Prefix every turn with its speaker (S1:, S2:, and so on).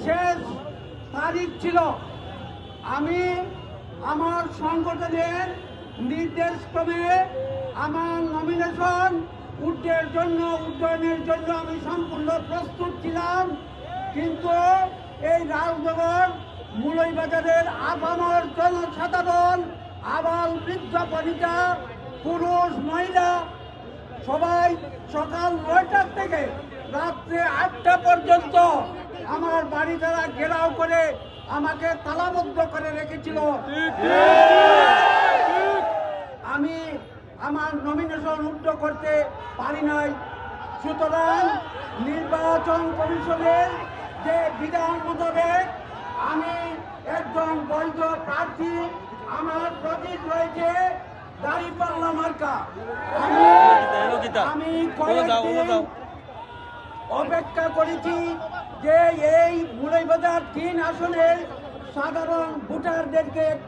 S1: শেষ তারিখ ছিল। আমি আমার সংগঠনের নির্দেশক্রমে আমার নমিনেশন উড্ডয়নের জন্য আমি সম্পূর্ণ প্রস্তুত ছিলাম, কিন্তু এই রাজনগর মুলইবাজারের আপামর জনসাধারণ, আবাল বৃদ্ধ বনিতা, পুরুষ মহিলা সবাই সকাল ৯টা থেকে রাত্রে ৮টা পর্যন্ত আমার বাড়ি দ্বারা ঘেরাও করে আমাকে তালাবদ্ধ করে রেখেছিল। আমি আমার নমিনেশন উইথড্র করতে পারি নাই। সুতরাং নির্বাচন কমিশনের যে বিধান মোতাবেক আমি একজন বৈধ প্রার্থী, আমার প্রতীক রয়েছে দাঁড়িপাল্লা মার্কা। আমি কয়েকদিন অপেক্ষা করেছি যে এই মুলইবাজার ৩ আসনের সাধারণ ভোটারদেরকে